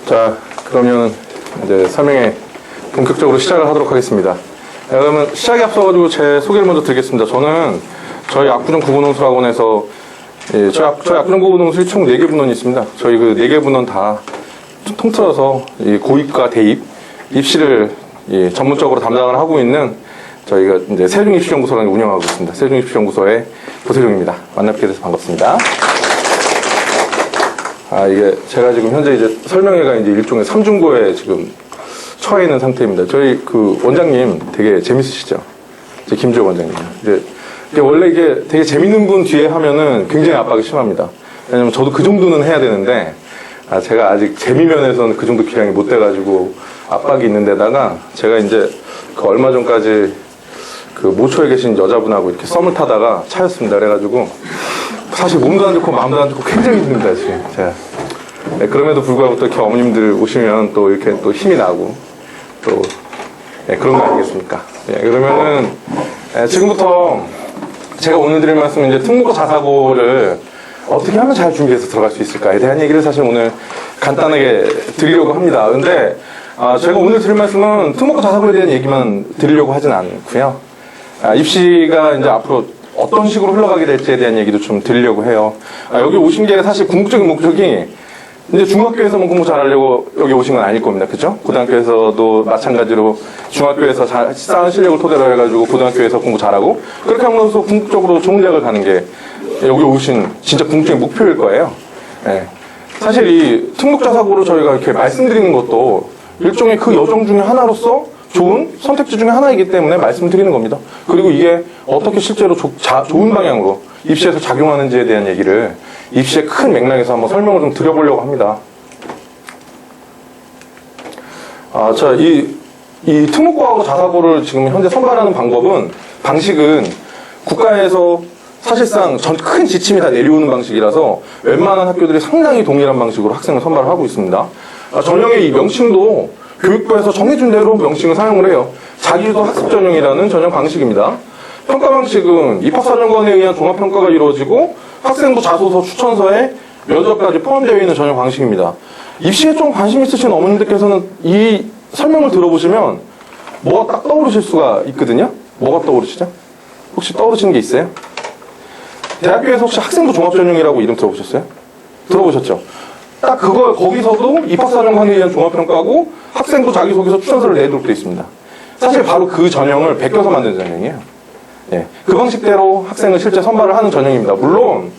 자, 그러면 이제 설명회 본격적으로 시작을 하도록 하겠습니다. 그러면 시작에 앞서가지고 제 소개를 먼저 드리겠습니다. 저는 저희 압구정 구분홍수학원에서 저희 압구정 구분홍수에 총 4개 분원이 있습니다. 저희 그 4개 분원 다 통틀어서 고입과 대입, 입시를 전문적으로 담당을 하고 있는 저희가 이제 세종입시연구소를 운영하고 있습니다. 세종입시연구소의 고세종입니다. 만나뵙게 돼서 반갑습니다. 이게 제가 지금 현재 이제 설명회가 이제 일종의 삼중고에 지금 처해 있는 상태입니다. 저희 그 원장님 되게 재밌으시죠? 제 김주호 원장님. 이제 원래 이게 되게 재밌는 분 뒤에 하면은 굉장히 압박이 심합니다. 왜냐면 저도 그 정도는 해야 되는데, 제가 아직 재미면에서는 그 정도 기량이 못 돼가지고 압박이 있는 데다가 제가 이제 그 얼마 전까지 그 모초에 계신 여자분하고 이렇게 썸을 타다가 차였습니다. 그래가지고 사실 몸도 안 좋고 마음도 안 좋고 굉장히 힘듭니다, 지금. 제가. 네, 그럼에도 불구하고 또 이렇게 어머님들 오시면 또 이렇게 또 힘이 나고 또 그런 거 아니겠습니까? 그러면은 지금부터 제가 오늘 드릴 말씀은 이제 특목고 자사고를 어떻게 하면 잘 준비해서 들어갈 수 있을까에 대한 얘기를 사실 오늘 간단하게 드리려고 합니다. 근데 제가 오늘 드릴 말씀은 특목고 자사고에 대한 얘기만 드리려고 하진 않고요. 입시가 이제 앞으로 어떤 식으로 흘러가게 될지에 대한 얘기도 좀 드리려고 해요. 여기 오신 게 사실 궁극적인 목적이 이제 중학교에서만 공부 잘하려고 여기 오신 건 아닐 겁니다. 그죠? 고등학교에서도 마찬가지로 중학교에서 쌓은 실력을 토대로 해가지고 고등학교에서 공부 잘하고 그렇게 하면서 궁극적으로 좋은 대학을 가는 게 여기 오신 진짜 궁극적인 목표일 거예요. 네. 사실 이 특목자사고로 저희가 이렇게 말씀드리는 것도 일종의 그 여정 중에 하나로서 좋은 선택지 중에 하나이기 때문에 말씀드리는 겁니다. 그리고 이게 어떻게 실제로 좋은 방향으로 입시에서 작용하는지에 대한 얘기를 입시의 큰 맥락에서 한번 설명을 좀 드려보려고 합니다. 이 특목고하고 자사고를 지금 현재 선발하는 방식은 국가에서 사실상 큰 지침이 다 내려오는 방식이라서 웬만한 학교들이 상당히 동일한 방식으로 학생을 선발을 하고 있습니다. 전형의 이 명칭도 교육부에서 정해준 대로 명칭을 사용을 해요. 자기주도 학습 전형이라는 전형 방식입니다. 평가 방식은 입학사정관에 의한 종합평가가 이루어지고 학생부 자소서 추천서에 면접까지 포함되어 있는 전형 방식입니다. 입시에 좀 관심 있으신 어머님들께서는 이 설명을 들어보시면 뭐가 딱 떠오르실 수가 있거든요. 뭐가 떠오르시죠? 혹시 떠오르시는 게 있어요? 대학교에서 혹시 학생부 종합전형이라고 이름 들어보셨어요? 들어보셨죠? 딱 거기서도 입학사정관에 의한 종합평가고 학생부 자기소개서 추천서를 내도록 되어 있습니다. 사실 바로 그 전형을 베껴서 만든 전형이에요. 예, 그 방식대로 학생을 실제 선발을 하는 전형입니다. 물론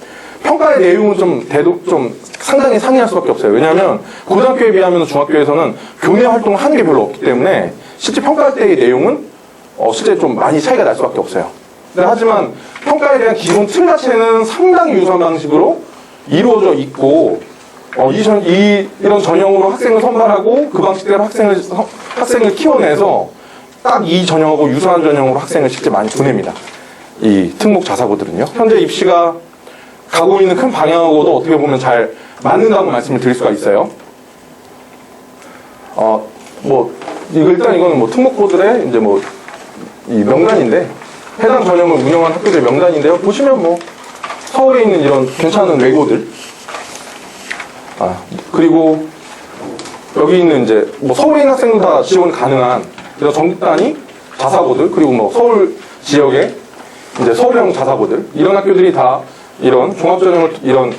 평가의 내용은 좀 상당히 상이할 수밖에 없어요. 왜냐하면 고등학교에 비하면 중학교에서는 교내 활동을 하는 게 별로 없기 때문에 실제 평가할 때의 내용은 실제 좀 많이 차이가 날 수밖에 없어요. 하지만 평가에 대한 기본 틀 자체는 상당히 유사한 방식으로 이루어져 있고 이런 전형으로 학생을 선발하고 그 방식대로 학생을 키워내서 딱 이 전형하고 유사한 전형으로 학생을 실제 많이 보냅니다. 이 특목 자사고들은요. 현재 입시가 가고 있는 큰 방향하고도 어떻게 보면 잘 맞는다고 말씀을 드릴 수가 있어요. 일단 이거는 특목고들의 이제 이 명단인데 해당 전형을 운영한 학교들의 명단인데요. 보시면 서울에 있는 이런 괜찮은 외고들 그리고 여기 있는 이제 서울에 있는 학생들 다 지원 가능한 이런 전국 단위 자사고들 그리고 서울 지역의 이제 서울형 자사고들 이런 학교들이 다 이런 종합전형을 이런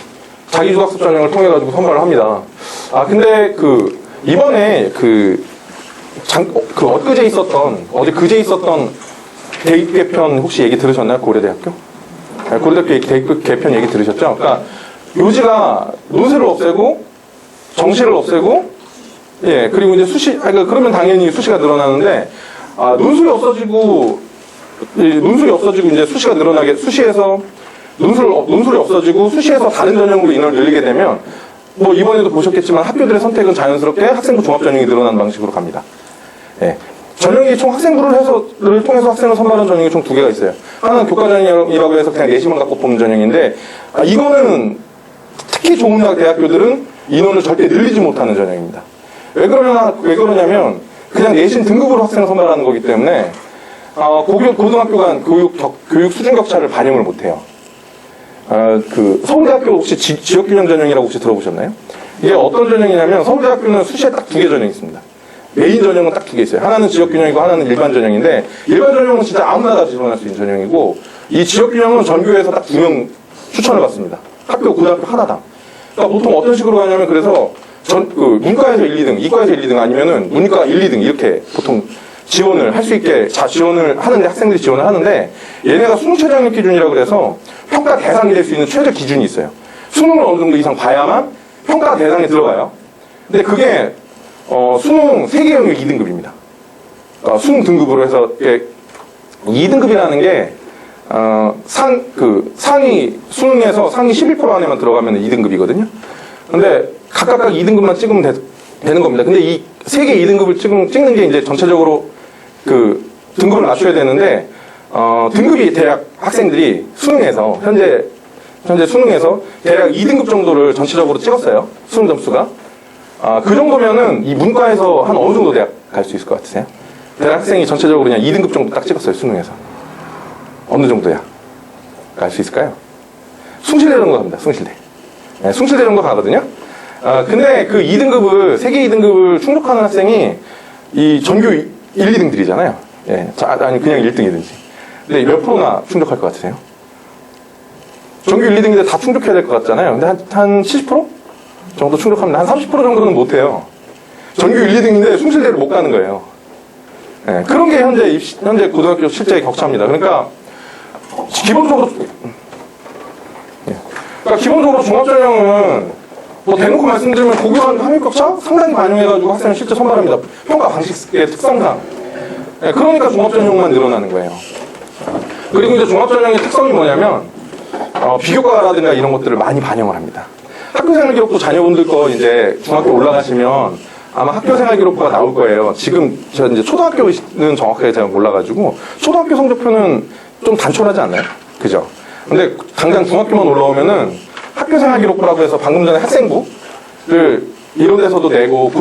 자기주학습 전형을 통해 가지고 선발을 합니다. 근데 이번에 어제 그제 있었던 대입 개편 혹시 얘기 들으셨나요? 고려대학교? 고려대학교 대입 개편 얘기 들으셨죠? 그러니까 요지가 논술을 없애고 정시를 없애고 그리고 이제 그러면 당연히 수시가 늘어나는데, 논술이 없어지고 이제 수시가 늘어나게, 논술이 없어지고 수시에서 다른 전형으로 인원을 늘리게 되면, 이번에도 보셨겠지만 학교들의 선택은 자연스럽게 학생부 종합전형이 늘어나는 방식으로 갑니다. 전형이 총 학생부를 통해서 학생을 선발하는 전형이 총 2개가 있어요. 하나는 교과전형이라고 해서 그냥 내시만 갖고 뽑는 전형인데, 이거는 특히 좋은 대학교들은 인원을 절대 늘리지 못하는 전형입니다. 왜 그러냐면 그냥 내신 등급으로 학생을 선발하는 거기 때문에 고등학교 간 교육 수준 격차를 반영을 못해요. 서울대학교 혹시 지역균형 전형이라고 혹시 들어보셨나요? 이게 어떤 전형이냐면 서울대학교는 수시에 딱 2개 전형이 있습니다. 메인 전형은 딱 2개 있어요. 하나는 지역균형이고 하나는 일반 전형인데 일반 전형은 진짜 아무나 다 지원할 수 있는 전형이고 이 지역균형은 전교에서 딱 2명 추천을 받습니다. 학교, 고등학교 하나당. 그러니까 보통 어떤 식으로 가냐면 그래서 문과에서 1, 2등, 이과에서 1, 2등 아니면은 문과 1, 2등 이렇게 보통 지원을 할 수 있게 지원을 하는데 학생들이 지원을 하는데 얘네가 수능 최저학력 기준이라고 그래서 평가 대상이 될 수 있는 최저 기준이 있어요. 수능을 어느 정도 이상 봐야만 평가 대상에 들어가요. 근데 그게 수능 세계 영역 2등급입니다. 수능 등급으로 해서 2등급이라는 게 상위 수능에서 상위 11% 안에만 들어가면 2등급이거든요. 근데 각각 2등급만 찍으면 되는 겁니다. 근데 이 세계 2등급을 찍는 게 이제 전체적으로 그 등급을 낮춰야 되는데 등급이 대략 학생들이 수능에서 현재 수능에서 대략 2등급 정도를 전체적으로 찍었어요. 수능 점수가. 그 정도면은 이 문과에서 한 어느 정도 대학 갈 수 있을 것 같으세요? 대학 학생이 전체적으로 그냥 2등급 정도 딱 찍었어요. 수능에서. 어느 정도야? 갈 수 있을까요? 숭실대 정도 갑니다. 숭실대. 네, 숭실대 정도 가거든요. 근데 그 2등급을, 세계 2등급을 충족하는 학생이 이 전교 1, 2등들이잖아요. 예, 아니, 그냥 1등이든지. 근데 몇 프로나 충족할 것 같으세요? 전교 1, 2등인데 다 충족해야 될 것 같잖아요. 근데 한 70% 정도 충족하면 한 30% 정도는 못해요. 전교 1, 2등인데 숭실대를 못 가는 거예요. 예, 그런 게 현재 고등학교 실제의 격차입니다. 그러니까 기본적으로 종합전형은 뭐 대놓고 말씀드리면 고교한 학력격차 상당히 반영해가지고 학생을 실제 선발합니다. 평가 방식의 특성상. 네, 그러니까 종합전형만 늘어나는 거예요. 그리고 이제 종합전형의 특성이 뭐냐면 비교과라든가 이런 것들을 많이 반영을 합니다. 학교생활 기록부 자녀분들 거 이제 중학교 올라가시면 아마 학교생활 기록부가 나올 거예요. 지금 저 이제 초등학교는 정확하게 제가 몰라가지고 초등학교 성적표는 좀 단촐하지 않나요? 그죠? 근데 당장 중학교만 올라오면은 학교생활 기록부라고 해서 방금 전에 학생부를 이런 데서도 내고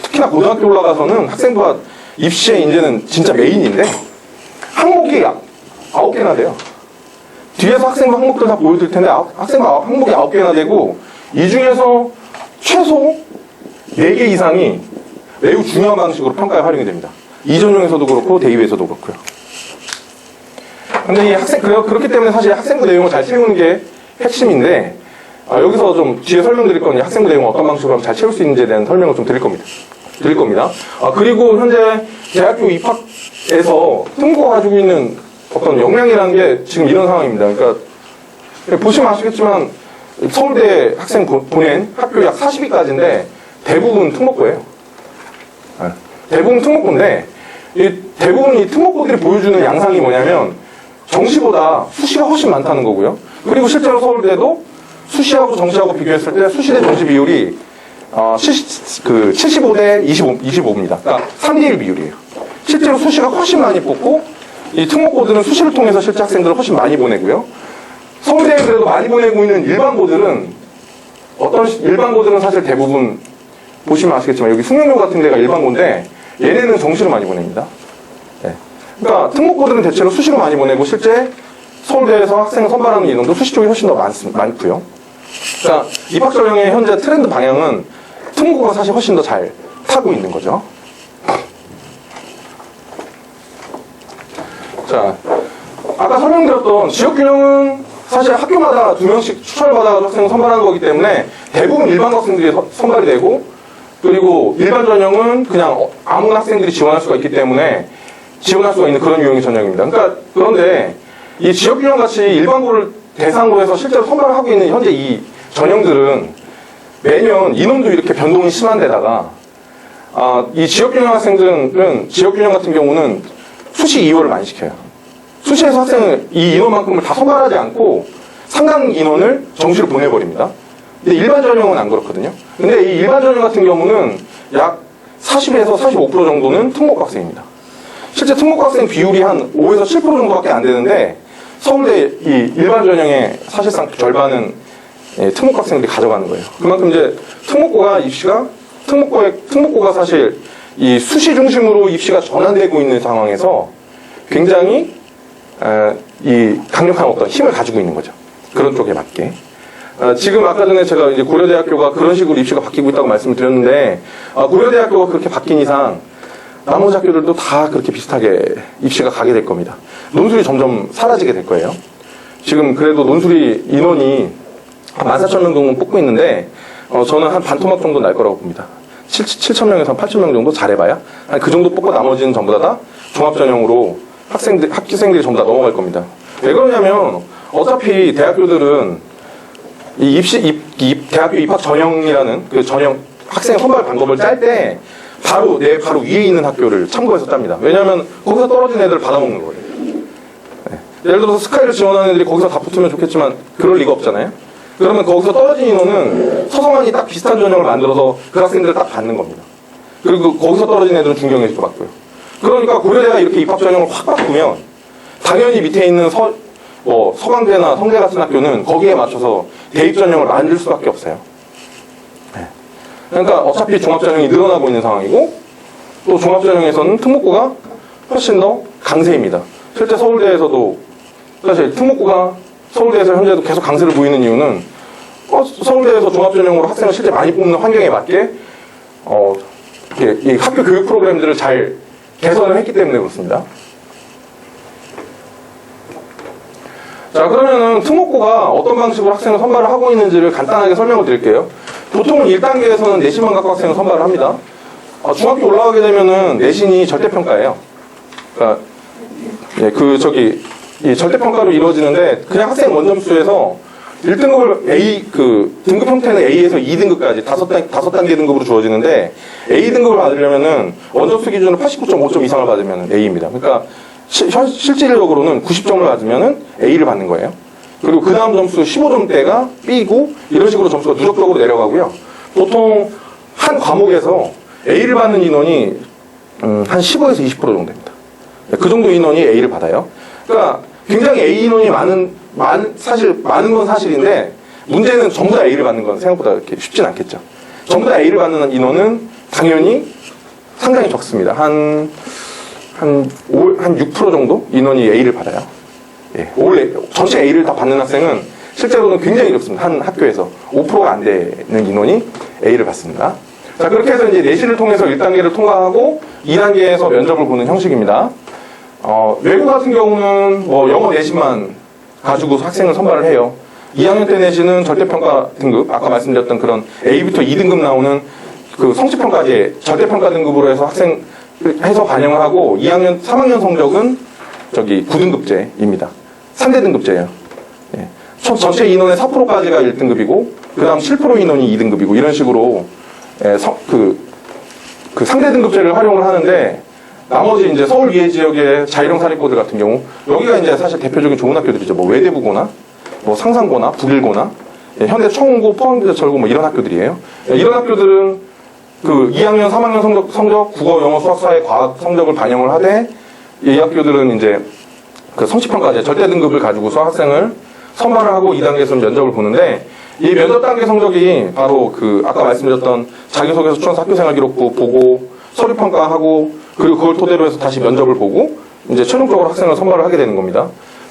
특히나 고등학교 올라가서는 학생부가 입시에 이제는 진짜 메인인데 항목이 9개나 돼요. 뒤에서 학생부 항목들 다 보여드릴 텐데 학생부 항목이 9개나 되고 이 중에서 최소 4개 이상이 매우 중요한 방식으로 평가에 활용이 됩니다. 이전형에서도 그렇고 대입에서도 그렇고요. 근데 그렇기 때문에 사실 학생부 내용을 잘 채우는 게 핵심인데 여기서 좀 뒤에 설명드릴 건 학생부 내용을 어떤 방식으로 하면 잘 채울 수 있는지에 대한 설명을 좀 드릴 겁니다. 그리고 현재 대학교 입학에서 특목고가 가지고 있는 어떤 역량이라는 게 지금 이런 상황입니다. 그러니까 보시면 아시겠지만 서울대 학생 보낸 학교 약 40위까지인데 대부분 특목고예요. 대부분 특목고인데 대부분 이 특목고들이 보여주는 양상이 뭐냐면 정시보다 수시가 훨씬 많다는 거고요. 그리고 실제로 서울대도 수시하고 정시하고 비교했을 때 수시 대 정시 비율이 75대 25입니다. 그러니까 3대1 비율이에요. 실제로 수시가 훨씬 많이 뽑고 이 특목고들은 수시를 통해서 실제 학생들을 훨씬 많이 보내고요. 서울대에 그래도 많이 보내고 있는 일반고들은 일반고들은 사실 대부분 보시면 아시겠지만 여기 숙명여고 같은 데가 일반고인데 얘네는 정시로 많이 보냅니다. 네. 그러니까 특목고들은 대체로 수시로 많이 보내고 실제 서울대에서 학생 선발하는 인원도 수시 쪽이 훨씬 더 많고요. 그러니까 입학전형의 현재 트렌드 방향은 특목고가 사실 훨씬 더 잘 타고 있는 거죠. 자, 아까 설명드렸던 지역균형은 사실 학교마다 2명씩 추천을 받아서 학생을 선발하는 거기 때문에 대부분 일반 학생들이 선발이 되고 그리고 일반 전형은 그냥 아무나 학생들이 지원할 수가 있기 때문에 지원할 수가 있는 그런 유형의 전형입니다. 그런데 이 지역균형 같이 일반고를 대상으로 해서 실제로 선발을 하고 있는 현재 이 전형들은 매년 인원도 이렇게 변동이 심한 데다가 이 지역균형 학생들은 지역균형 같은 경우는 수시 2월을 많이 시켜요. 수시에서 학생을 이 인원만큼을 다 선발하지 않고 상당 인원을 정시로 보내버립니다. 근데 일반 전형은 안 그렇거든요. 근데 이 일반 전형 같은 경우는 약 40에서 45% 정도는 특목고 학생입니다. 실제 특목고 학생 비율이 한 5에서 7% 정도밖에 안 되는데 서울대 이 일반 전형의 사실상 절반은 특목고 학생들이 가져가는 거예요. 그만큼 이제 특목고가 사실 이 수시 중심으로 입시가 전환되고 있는 상황에서 굉장히 이 강력한 어떤 힘을 가지고 있는 거죠. 그런 쪽에 맞게. 지금 아까 전에 제가 이제 고려대학교가 그런 식으로 입시가 바뀌고 있다고 말씀을 드렸는데, 고려대학교가 그렇게 바뀐 이상 나머지 학교들도 다 그렇게 비슷하게 입시가 가게 될 겁니다. 논술이 점점 사라지게 될 거예요. 지금 그래도 논술이 인원이 한 14,000명 정도 뽑고 있는데, 저는 한 반토막 정도 날 거라고 봅니다. 7,000명에서 한 8,000명 정도 잘해봐야 한 그 정도 뽑고 나머지는 전부 다 종합전형으로 학생들이 전부 다 넘어갈 겁니다. 왜 그러냐면 어차피 대학교들은 이 대학교 입학 전형이라는 그 전형 학생 선발 방법을 짤 때 바로 위에 있는 학교를 참고해서 짭니다. 왜냐하면 거기서 떨어진 애들을 받아먹는 거예요. 네. 예를 들어서 스카이를 지원하는 애들이 거기서 다 붙으면 좋겠지만 그럴 리가 없잖아요. 그러면 거기서 떨어진 인원은 서성한이 딱 비슷한 전형을 만들어서 그 학생들을 딱 받는 겁니다. 그리고 거기서 떨어진 애들은 중경에서 받고요. 그러니까 고려대가 이렇게 입학 전형을 확 바꾸면 당연히 밑에 있는 서강대나 성대 같은 학교는 거기에 맞춰서 대입 전형을 만들 수밖에 없어요. 네. 그러니까 어차피 종합전형이 늘어나고 있는 상황이고 또 종합전형에서는 특목고가 훨씬 더 강세입니다. 실제 서울대에서도 사실 특목고가 서울대에서 현재도 계속 강세를 보이는 이유는 서울대에서 종합전형으로 학생을 실제 많이 뽑는 환경에 맞게 이 학교 교육 프로그램들을 잘 개선을 했기 때문에 그렇습니다. 자, 그러면은 특목고가 어떤 방식으로 학생을 선발을 하고 있는지를 간단하게 설명을 드릴게요. 보통 1단계에서는 내신만 갖고 학생을 선발을 합니다. 중학교 올라가게 되면은 내신이 절대평가예요. 그러니까 이 절대평가로 이루어지는데 그냥 학생 원점수에서 1등급을 등급 형태는 A에서 2등급까지 5단계 등급으로 주어지는데 A 등급을 받으려면은 원점수 기준으로 89.5점 이상을 받으면 A입니다. 그러니까 실질적으로는 90점을 받으면은 A를 받는 거예요. 그리고 그 다음 점수 15점대가 B고 이런 식으로 점수가 누적적으로 내려가고요. 보통 한 과목에서 A를 받는 인원이 한 15에서 20% 정도 됩니다. 그 정도 인원이 A를 받아요. 그러니까 굉장히 A 인원이 사실 많은 건 사실인데 문제는 전부 다 A를 받는 건 생각보다 그렇게 쉽진 않겠죠. 전부 다 A를 받는 인원은 당연히 상당히 적습니다. 한 6% 정도 인원이 A를 받아요. 예, 전체 A를 다 받는 학생은 실제로는 굉장히 적습니다. 한 학교에서 5%가 안 되는 인원이 A를 받습니다. 자, 그렇게 해서 이제 내신을 통해서 1단계를 통과하고 2단계에서 면접을 보는 형식입니다. 외국 같은 경우는 영어 내신만 가지고 학생을 선발을 해요. 2학년 때 내신은 절대평가 등급, 아까 말씀드렸던 그런 A부터 2등급 나오는 그 성취평가제 절대평가 등급으로 해서 해서 반영을 하고 2학년, 3학년 성적은 9등급제입니다. 3대 등급제예요. 예. 전체 인원의 4%까지가 1등급이고 그 다음 7% 인원이 2등급이고 이런 식으로 그 상대 등급제를 활용을 하는데 나머지 이제 서울 위에 지역의 자율형 사립고들 같은 경우 여기가 이제 사실 대표적인 좋은 학교들이죠. 외대부고나 상산고나 북일고나 현대 청운고, 포항대철고 이런 학교들이에요. 이런 학교들은 그 2학년, 3학년 성적 국어, 영어, 수학, 사회, 과학 성적을 반영을 하되 이 학교들은 이제 그 성취평가제 절대 등급을 가지고서 학생을 선발을 하고 2단계에서 면접을 보는데 이 면접 단계 성적이 바로 아까 말씀드렸던 자기소개서, 추천서, 학교생활 기록부 보고 서류평가하고 그리고 그걸 토대로 해서 다시 면접을 보고 이제 최종적으로 학생을 선발을 하게 되는 겁니다.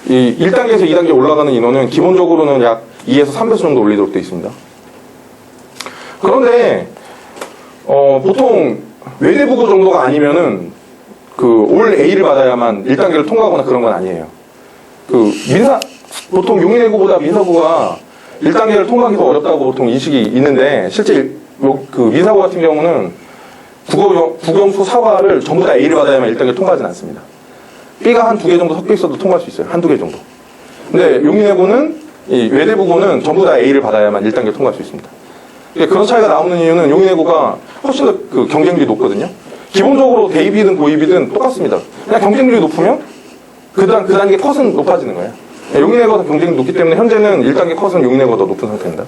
이 1단계에서 2단계 올라가는 인원은 기본적으로는 약 2에서 3배수 정도 올리도록 되어 있습니다. 그런데 보통 외대부고 정도가 아니면은 올 A를 받아야만 1단계를 통과하거나 그런 건 아니에요. 보통 용인외고보다 민사고가 1단계를 통과하기 더 어렵다고 보통 인식이 있는데 실제 민사고 같은 경우는 국영수 사과를 전부 다 A를 받아야만 1단계를 통과하진 않습니다. B가 한 2개 정도 섞여 있어도 통과할 수 있어요. 한두 개 정도. 근데 용인외고는 이 외대부고는 전부 다 A를 받아야만 1단계를 통과할 수 있습니다. 그런 차이가 나오는 이유는 용인외고가 훨씬 더 경쟁률이 높거든요. 기본적으로 대입이든 고입이든 똑같습니다. 그냥 경쟁률이 높으면 그 단계 컷은 높아지는 거예요. 용인외고가 더 경쟁률이 높기 때문에 현재는 1단계 컷은 용인외고가 더 높은 상태입니다.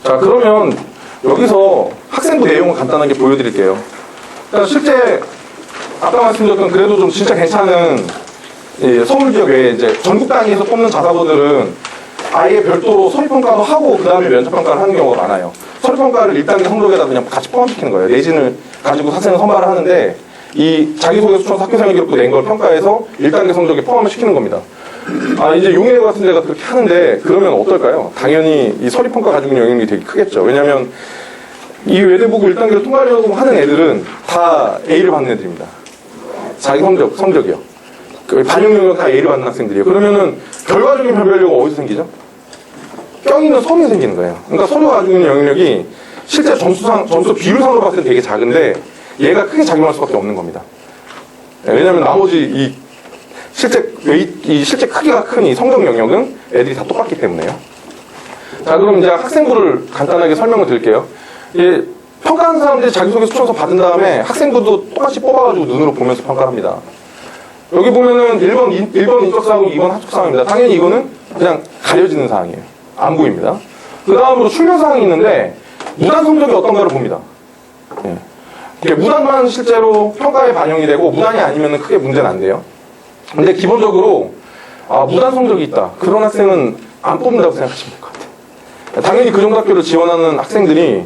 자, 그러면 여기서 학생부 내용을 간단하게 보여드릴게요. 그러니까 실제 아까 말씀드렸던 그래도 좀 진짜 괜찮은 서울 지역 외에 이제 전국 단위에서 뽑는 자사고들은 아예 별도로 서류평가도 하고 그 다음에 면접평가를 하는 경우가 많아요. 서류평가를 1단계 성적에다 그냥 같이 포함시키는 거예요. 내신을 가지고 학생을 선발을 하는데 이 자기소개서, 추천서, 학교생활 기록부 낸 걸 평가해서 1단계 성적에 포함을 시키는 겁니다. 이제 용인외고 같은 데가 그렇게 하는데 그러면 어떨까요? 당연히 이 서리평가 가지고 있는 영향력이 되게 크겠죠. 왜냐하면 이 외대보고 1단계를 통과하려고 하는 애들은 다 A를 받는 애들입니다. 자기 성적이요. 그 반영 영역 다 A를 받는 학생들이에요. 그러면은 결과적인 변별력은 어디서 생기죠? 껴 있는 서류에 생기는 거예요. 그러니까 서류가 가지고 있는 영향력이 실제 점수 비율상으로 봤을 때 되게 작은데 얘가 크게 작용할 수밖에 없는 겁니다. 왜냐하면 나머지 이 실제 크기가 큰 이 성적 영역은 애들이 다 똑같기 때문에요. 자, 그럼 이제 학생부를 간단하게 설명을 드릴게요. 평가하는 사람들이 자기소개서 추천서 받은 다음에 학생부도 똑같이 뽑아가지고 눈으로 보면서 평가를 합니다. 여기 보면은 1번 인적사항이고 2번 학적사항입니다. 당연히 이거는 그냥 가려지는 사항이에요. 안 보입니다. 그 다음으로 출결사항이 있는데 무단 성적이 어떤가를 봅니다. 무단만 실제로 평가에 반영이 되고 무단이 아니면 크게 문제는 안 돼요. 근데 기본적으로 무단 성적이 있다. 그런 학생은 안 뽑는다고 생각하시면 될 것 같아요. 당연히 그 정도 학교를 지원하는 학생들이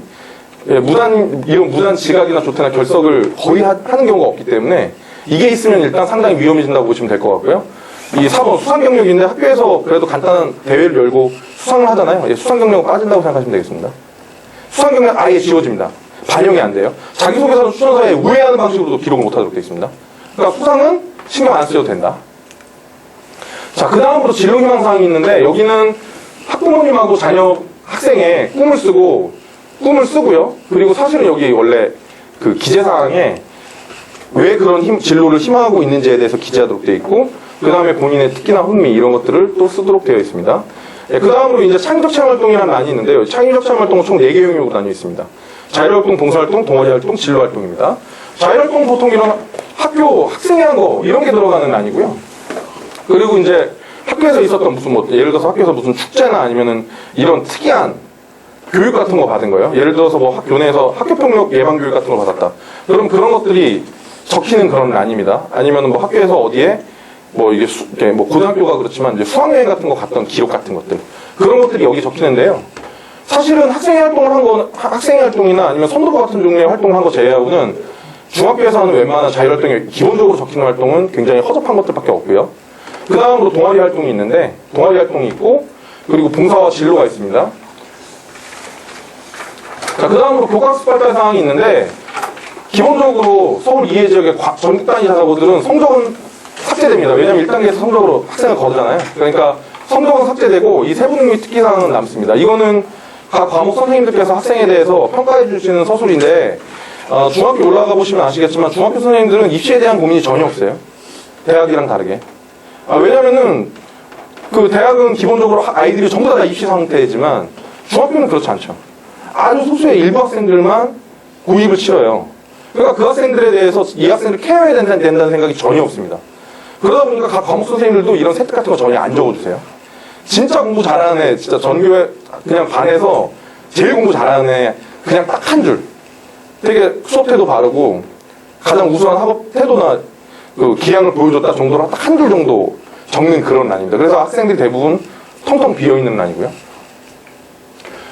이런 무단 지각이나 조퇴나 결석을 거의 하는 경우가 없기 때문에 이게 있으면 일단 상당히 위험해진다고 보시면 될 것 같고요. 이 4번 수상 경력인데 학교에서 그래도 간단한 대회를 열고 수상을 하잖아요. 수상 경력은 빠진다고 생각하시면 되겠습니다. 수상 경력 아예 지워집니다. 반영이 안 돼요. 자기소개서 추천서에 우회하는 방식으로도 기록을 못하도록 되어 있습니다. 그러니까 수상은 신경 안 쓰셔도 된다. 자, 그 다음으로 진로희망사항이 있는데 여기는 학부모님하고 자녀 학생의 꿈을 쓰고요. 그리고 사실은 여기 원래 그 기재사항에 왜 그런 진로를 희망하고 있는지에 대해서 기재하도록 되어 있고 그 다음에 본인의 특기나 흥미 이런 것들을 또 쓰도록 되어 있습니다. 그 다음으로 이제 창의적 체험활동이라는 난이 있는데요. 창의적 체험활동은 총 4개 영역으로 나뉘어 있습니다. 자율활동, 봉사활동, 동아리활동, 진로활동입니다. 자율활동 보통 이런 학교 학생이 한 거 이런 게 들어가는 난이고요. 그리고 이제 학교에서 있었던 무슨 예를 들어서 학교에서 무슨 축제나 아니면은 이런 특이한 교육 같은 거 받은 거예요. 예를 들어서 교내에서 학교폭력 예방 교육 같은 거 받았다. 그럼 그런 것들이 적히는 그런 난입니다. 아니면은 학교에서 어디에 이게 고등학교가 그렇지만 이제 수학여행 같은 거 갔던 기록 같은 것들 그런 것들이 여기 적히는데요. 사실은 학생회 활동이나 아니면 선도부 같은 종류의 활동을 한 거 제외하고는 중학교에서 하는 웬만한 자율활동이 기본적으로 적히는 활동은 굉장히 허접한 것들밖에 없고요. 그 다음으로 동아리 활동이 있는데 동아리 활동이 있고 그리고 봉사와 진로가 있습니다. 자, 그 다음으로 교과학습 발달 사항이 있는데 기본적으로 서울 이해 지역의 전국 단위 자사고들은 성적은 삭제됩니다. 왜냐하면 1단계에서 성적으로 학생을 거두잖아요. 그러니까 성적은 삭제되고 이 세부능 및 특기사항은 남습니다. 이거는 각 과목 선생님들께서 학생에 대해서 평가해 주시는 서술인데 중학교 올라가 보시면 아시겠지만 중학교 선생님들은 입시에 대한 고민이 전혀 없어요. 대학이랑 다르게. 왜냐면은 그 대학은 기본적으로 아이들이 전부 다 입시 상태지만 중학교는 그렇지 않죠. 아주 소수의 일부 학생들만 고입을 치러요. 그러니까 그 학생들에 대해서 이 학생들을 케어해야 된다는 생각이 전혀 없습니다. 그러다 보니까 각 과목 선생님들도 이런 세트 같은 거 전혀 안 적어주세요. 진짜 공부 잘하는 애, 진짜 전교에 그냥 반에서 제일 공부 잘하는 애 그냥 딱 한 줄. 되게 수업 태도 바르고 가장 우수한 학업 태도나 그 기량을 보여줬다 정도로 딱 한 줄 정도 적는 그런 난입니다. 그래서 학생들이 대부분 텅텅 비어있는 난이고요.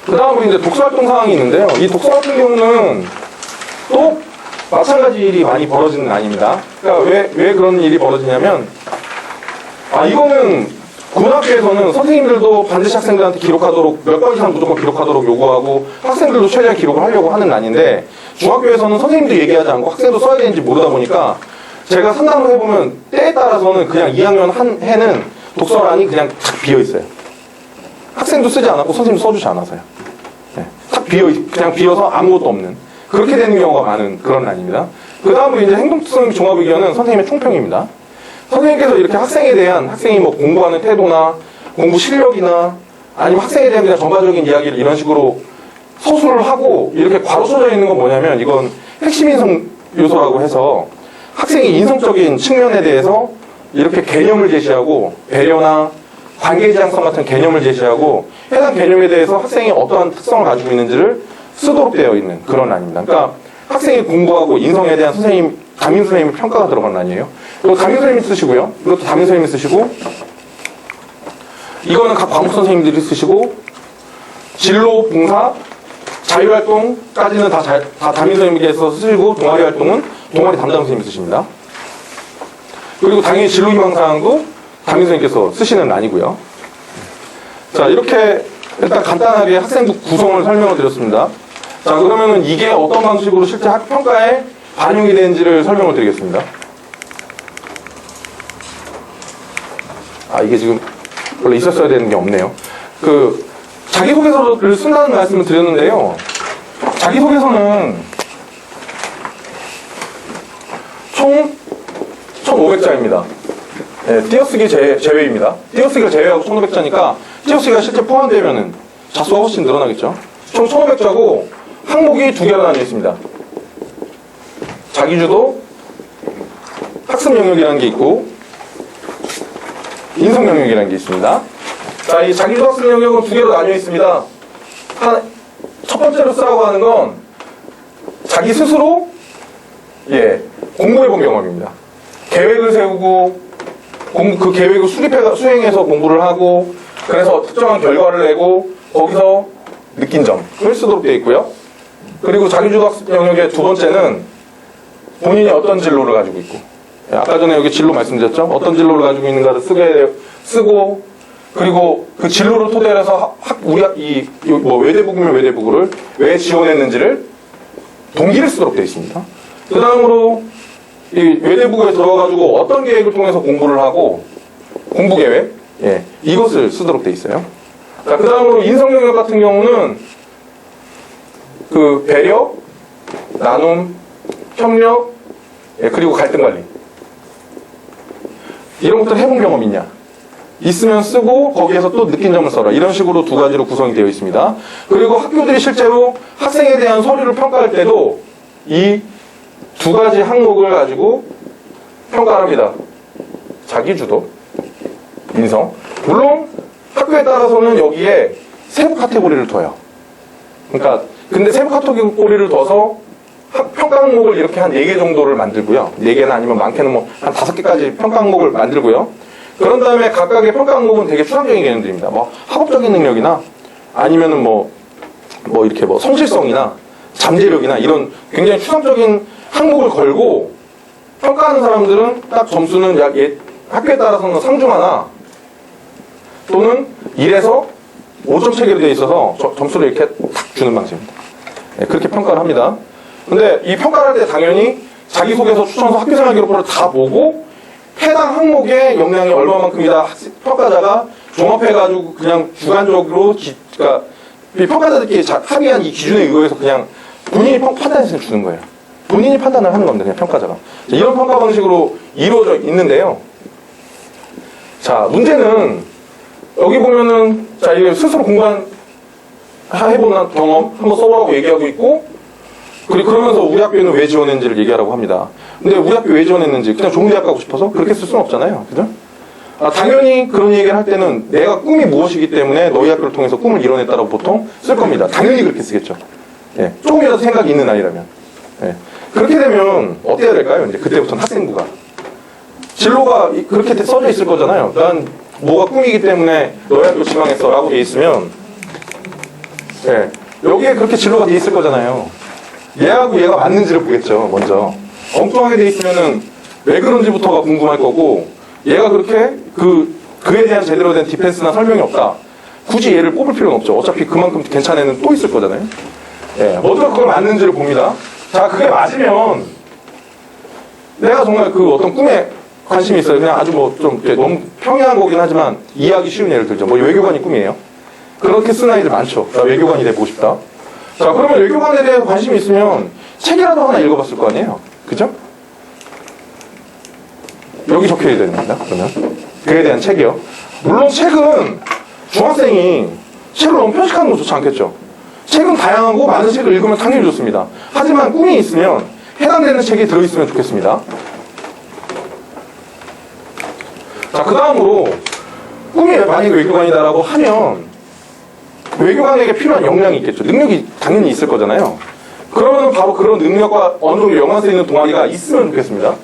그 다음으로 이제 독서활동 사항이 있는데요. 이 독서 같은 경우는 또 마찬가지 일이 많이 벌어지는 난입니다. 그러니까 왜 그런 일이 벌어지냐면 이거는 고등학교에서는 선생님들도 반드시 학생들한테 기록하도록 몇 번 이상 무조건 기록하도록 요구하고 학생들도 최대한 기록을 하려고 하는 난인데 중학교에서는 선생님도 얘기하지 않고 학생도 써야 되는지 모르다 보니까 제가 상담을 해보면 때에 따라서는 그냥 2학년 한 해는 독서란이 그냥 탁 비어있어요. 학생도 쓰지 않았고 선생님도 써주지 않아서요. 탁 그냥 비어서 아무것도 없는 그렇게 되는 경우가 많은 그런 난입니다. 그 다음으로 이제 행동특성 종합의견은 선생님의 총평입니다. 선생님께서 이렇게 학생이 공부하는 태도나 공부 실력이나 아니면 학생에 대한 그냥 전반적인 이야기를 이런 식으로 서술을 하고 이렇게 괄호 써져 있는 건 뭐냐면 이건 핵심 인성 요소라고 해서 학생이 인성적인 측면에 대해서 이렇게 개념을 제시하고 배려나 관계지향성 같은 개념을 제시하고 해당 개념에 대해서 학생이 어떠한 특성을 가지고 있는지를 쓰도록 되어 있는 그런 난입니다. 그러니까 학생이 공부하고 인성에 대한 담임 선생님의 평가가 들어간 난이에요. 이거 담임 선생님이 쓰시고요. 이것도 담임 선생님이 쓰시고 이거는 각 과목 선생님들이 쓰시고 진로, 봉사, 자율활동까지는 다 담임 선생님께서 쓰시고 동아리 활동은 동아리 담당 선생님이 쓰십니다. 그리고 당연히 진로희망사항도 담임 선생님께서 쓰시는 란이고요. 자, 이렇게 일단 간단하게 학생부 구성을 설명을 드렸습니다. 자, 그러면은 이게 어떤 방식으로 실제 학평가에 반영이 되는지를 설명을 드리겠습니다. 아, 이게 지금 원래 있었어야 되는 게 없네요. 그 자기소개서를 쓴다는 말씀을 드렸는데요. 자기소개서는 총 1,500자입니다. 네, 띄어쓰기 제외입니다. 띄어쓰기를 제외하고 1,500자니까 띄어쓰기가 실제 포함되면은 자수가 훨씬 늘어나겠죠. 총 1,500자고 항목이 두 개로 나뉘어 있습니다. 자기주도, 학습 영역이라는 게 있고 인성 영역이라는 게 있습니다. 자, 이 자기주도 학습 영역은 두 개로 나뉘어 있습니다. 첫 번째로 쓰라고 하는 건 자기 스스로 공부해 본 경험입니다. 계획을 세우고 그 계획을 수행해서 공부를 하고 그래서 특정한 결과를 내고 거기서 느낀 점을 쓰도록 되어 있고요. 그리고 자기주도 학습 영역의 두 번째는 본인이 어떤 진로를 가지고 있고 아까 전에 여기 진로 말씀드렸죠? 어떤 진로를 가지고 있는가를 쓰고 그리고 그 진로를 토대로 해서 외대부구면 외대부구를 왜 지원했는지를 동기를 쓰도록 되어 있습니다. 그 다음으로 이 외대부구에 들어가가지고 어떤 계획을 통해서 공부를 하고 공부 계획 이것을 쓰도록 되어 있어요. 자, 그 다음으로 인성 영역 같은 경우는 그 배려, 나눔, 협력, 그리고 갈등 관리 이런 것들 해본 경험 있냐? 있으면 쓰고 거기에서 또 느낀 점을 써라. 이런 식으로 두 가지로 구성이 되어 있습니다. 그리고 학교들이 실제로 학생에 대한 서류를 평가할 때도 이 두 가지 항목을 가지고 평가를 합니다. 자기주도, 인성. 물론 학교에 따라서는 여기에 세부 카테고리를 둬요. 그러니까 근데 세부 카테고리를 둬서 평가 항목을 이렇게 한 4개 정도를 만들고요. 4개나 아니면 많게는 뭐 한 5개까지 평가 항목을 만들고요. 그런 다음에 각각의 평가 항목은 되게 추상적인 개념들입니다. 뭐 학업적인 능력이나 아니면은 뭐 이렇게 뭐 성실성이나 잠재력이나 이런 굉장히 추상적인 항목을 걸고 평가하는 사람들은 딱 점수는 학교에 따라서는 상중하나 또는 1에서 5점 체계로 되어 있어서 점수를 이렇게 탁 주는 방식입니다. 그렇게 평가를 합니다. 근데 이 평가를 할 때 당연히 자기소개서, 추천서, 학교생활 기록부를 다 보고 해당 항목의 역량이 얼마만큼이다 평가자가 종합해가지고 그냥 주관적으로 그러니까 이 평가자들끼리 합의한 이 기준에 의거해서 그냥 본인이 판단해서 주는 거예요. 본인이 판단을 하는 겁니다. 그냥 평가자가. 이런 평가 방식으로 이루어져 있는데요. 자, 문제는 여기 보면은 자, 이게 스스로 해보는 경험 한번 써보라고 얘기하고 있고 그리고 그러면서 우리 학교에는 왜 지원했는지를 얘기하라고 합니다. 근데 우리 학교 왜 지원했는지 그냥 좋은 대학 가고 싶어서 그렇게 쓸 수는 없잖아요. 그죠? 당연히 그런 얘기를 할 때는 내가 꿈이 무엇이기 때문에 너희 학교를 통해서 꿈을 이뤄냈다라고 보통 쓸 겁니다. 당연히 그렇게 쓰겠죠. 조금이라도 생각이 있는 아이라면. 그렇게 되면 어떻게 해야 될까요? 이제 그때부터는 학생부가. 진로가 그렇게 써져 있을 거잖아요. 난 뭐가 꿈이기 때문에 너희 학교 지망했어 라고 돼 있으면 여기에 그렇게 진로가 돼 있을 거잖아요. 얘하고 얘가 맞는지를 보겠죠. 먼저 엉뚱하게 돼 있으면은 왜 그런지부터가 궁금할 거고 얘가 그렇게 그에 대한 제대로 된 디펜스나 설명이 없다. 굳이 얘를 뽑을 필요는 없죠. 어차피 그만큼 괜찮은 애는 또 있을 거잖아요. 먼저 그걸 맞는지를 봅니다. 자, 그게 맞으면 내가 정말 그 어떤 꿈에 관심이 있어요. 그냥 아주 뭐 좀 너무 평이한 거긴 하지만 이해하기 쉬운 예를 들죠. 뭐 외교관이 꿈이에요. 그렇게 쓴 아이들 많죠. 나 외교관이 돼보고 싶다. 자, 그러면 외교관에 대해 관심이 있으면 책이라도 하나 읽어봤을 거 아니에요. 그죠? 여기 적혀야 됩니다. 그러면 그에 대한 책이요. 물론 책은 중학생이 책을 너무 편식하는 건 좋지 않겠죠. 책은 다양하고 많은 책을 읽으면 당연히 좋습니다. 하지만 꿈이 있으면 해당되는 책이 들어있으면 좋겠습니다. 자, 그 다음으로 꿈이 만약에 외교관이다라고 하면 외교관에게 필요한 역량이 있겠죠. 능력이 당연히 있을 거잖아요. 그러면 바로 그런 능력과 어느 정도 연관성 있는 동아리가 있으면 좋겠습니다.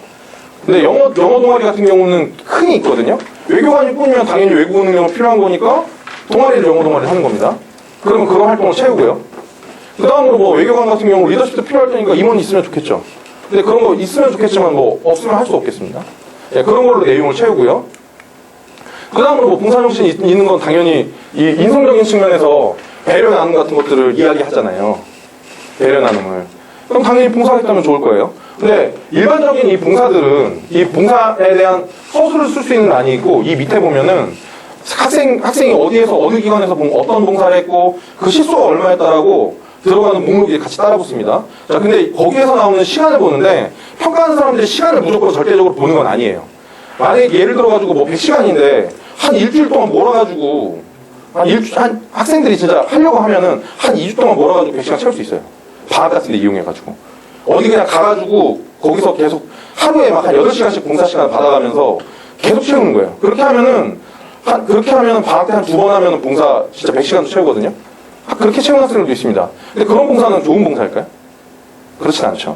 근데 영어 동아리 같은 경우는 흔히 있거든요. 외교관이 꿈이면 당연히 외국어 능력이 필요한 거니까 동아리를 영어 동아리를 하는 겁니다. 그러면 그런 활동을 채우고요. 그 다음으로 뭐 외교관 같은 경우 리더십도 필요할 테니까 임원이 있으면 좋겠죠. 근데 그런 거 있으면 좋겠지만 뭐 없으면 할 수 없겠습니다. 그런 걸로 내용을 채우고요. 그 다음으로 뭐 봉사정신이 있는 건 당연히 이 인성적인 측면에서 배려 나눔 같은 것들을 이야기하잖아요. 배려 나눔을. 그럼 당연히 봉사했다면 좋을 거예요. 근데 일반적인 이 봉사들은 이 봉사에 대한 서술을 쓸 수 있는 란이 있고 이 밑에 보면은 학생이 어디에서 어느 기관에서 어떤 봉사를 했고 그 시수가 얼마였다라고 들어가는 목록이 같이 따라 붙습니다. 자, 근데 거기에서 나오는 시간을 보는데 평가하는 사람들이 시간을 무조건 절대적으로 보는 건 아니에요. 만약에 예를 들어가지고 뭐 100시간인데 한 일주일 동안 몰아가지고 한 학생들이 진짜 하려고 하면은 한 2주 동안 몰아가지고 100시간 채울 수 있어요. 방학 같은 데 이용해가지고. 어디 그냥 가가지고 거기서 계속 하루에 막 한 8시간씩 봉사 시간 받아가면서 계속 채우는 거예요. 그렇게 하면은 방학 때 한 2번 하면은 봉사 진짜 100시간도 채우거든요. 그렇게 채우는 학생들도 있습니다. 근데 그런 봉사는 좋은 봉사일까요? 그렇진 않죠.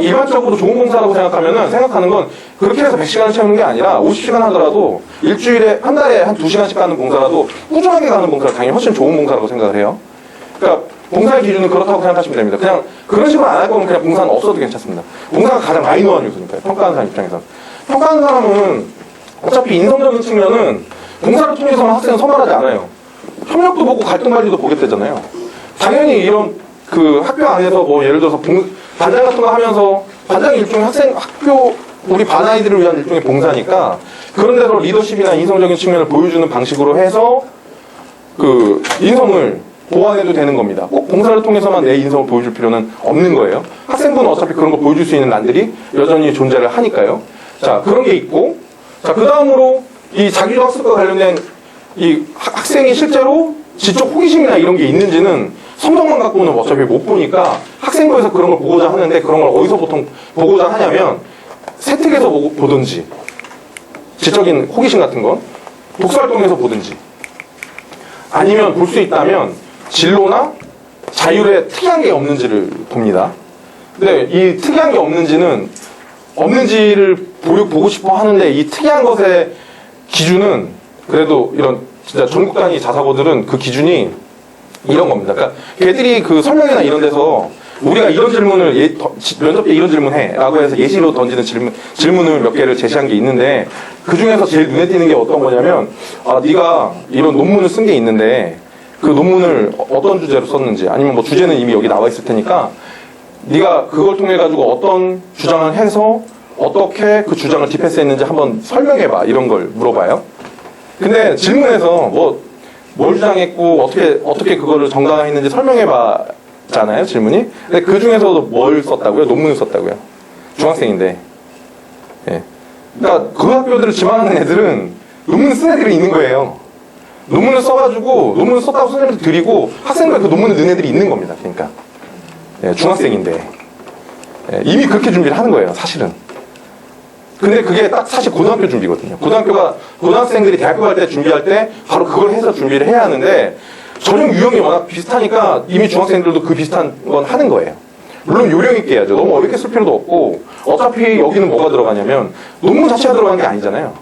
일반적으로 좋은 봉사라고 생각하는 건 그렇게 해서 100시간을 채우는 게 아니라 50시간 하더라도 일주일에 한 달에 한 2시간씩 가는 봉사라도 꾸준하게 가는 봉사가 당연히 훨씬 좋은 봉사라고 생각을 해요. 그러니까 봉사의 기준은 그렇다고 생각하시면 됩니다. 그냥 그런 식으로 안 할 거면 그냥 봉사는 없어도 괜찮습니다. 봉사가 가장 마이너한 요소니까요. 평가하는 사람 입장에서. 평가하는 사람은 어차피 인성적인 측면은 봉사를 통해서만 학생은 선발하지 않아요. 협력도 보고 갈등 관리도 보겠다잖아요. 당연히 이런 그 학교 안에서 뭐 예를 들어서 반장 같은 거 하면서 반장이 일종의 우리 반 아이들을 위한 일종의 봉사니까 그런 데서 리더십이나 인성적인 측면을 보여주는 방식으로 해서 그 인성을 보완해도 되는 겁니다. 꼭 봉사를 통해서만 내 인성을 보여줄 필요는 없는 거예요. 학생분은 어차피 그런 거 보여줄 수 있는 난들이 여전히 존재를 하니까요. 자, 그런 게 있고, 자, 그 다음으로 이 자기주도 학습과 관련된 이 학생이 실제로 지적 호기심이나 이런 게 있는지는 성적만 갖고는 어차피 못 보니까 학생부에서 그런 걸 보고자 하는데 그런 걸 어디서 보통 보고자 하냐면 세특에서 보든지 지적인 호기심 같은 건 독서활동에서 보든지 아니면 볼 수 있다면 진로나 자율에 특이한 게 없는지를 봅니다. 근데 이 특이한 게 없는지를 보고 싶어 하는데 이 특이한 것의 기준은 그래도 이런 진짜 전국 단위 자사고들은 그 기준이 이런 겁니다. 그러니까 걔들이 그 설명회나 이런 데서 우리가 이런 질문을 면접 때 이런 질문 해 라고 해서 예시로 던지는 질문을 몇 개를 제시한 게 있는데 그 중에서 제일 눈에 띄는 게 어떤 거냐면 네가 이런 논문을 쓴 게 있는데 그 논문을 어떤 주제로 썼는지 아니면 뭐 주제는 이미 여기 나와 있을 테니까 네가 그걸 통해 가지고 어떤 주장을 해서 어떻게 그 주장을 디펜스했는지 한번 설명해봐 이런 걸 물어봐요. 근데 질문에서 뭘 주장했고 어떻게 그거를 정당화했는지 설명해봐잖아요 질문이. 근데 그 중에서도 뭘 썼다고요? 논문을 썼다고요. 중학생인데. 예. 그러니까 그 학교들을 지망하는 애들은 논문 쓴 애들이 있는 거예요. 논문을 썼다고 선생님한테 드리고 학생들 그 논문을 넣은 애들이 있는 겁니다. 그러니까 예, 중학생인데 이미 그렇게 준비를 하는 거예요. 사실은. 근데 그게 딱 사실 고등학교 준비거든요. 고등학생들이 대학교 갈 때 준비할 때 바로 그걸 해서 준비를 해야 하는데 전형 유형이 워낙 비슷하니까 이미 중학생들도 그 비슷한 건 하는 거예요. 물론 요령 있게 해야죠. 너무 어렵게 쓸 필요도 없고 어차피 여기는 뭐가 들어가냐면 논문 자체가 들어가는 게 아니잖아요.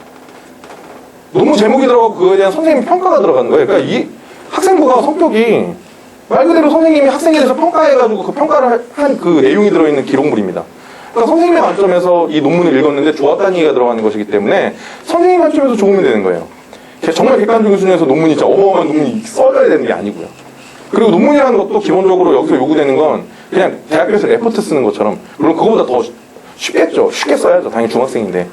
논문 제목이 들어가고 그거에 대한 선생님 평가가 들어가는 거예요. 그러니까 이 학생부가 성격이 말 그대로 선생님이 학생에 대해서 평가해가지고 그 평가를 한 그 내용이 들어있는 기록물입니다. 그러니까 선생님의 관점에서 이 논문을 읽었는데 좋았다는 얘기가 들어가는 것이기 때문에 선생님 관점에서 좋으면 되는 거예요. 정말 객관적인 수준에서 논문이 진짜 어마어마한 논문이 써져야 되는 게 아니고요. 그리고 논문이라는 것도 기본적으로 여기서 요구되는 건 그냥 대학교에서 레포트 쓰는 것처럼 물론 그거보다 더 쉽겠죠. 쉽게 써야죠. 당연히 중학생인데.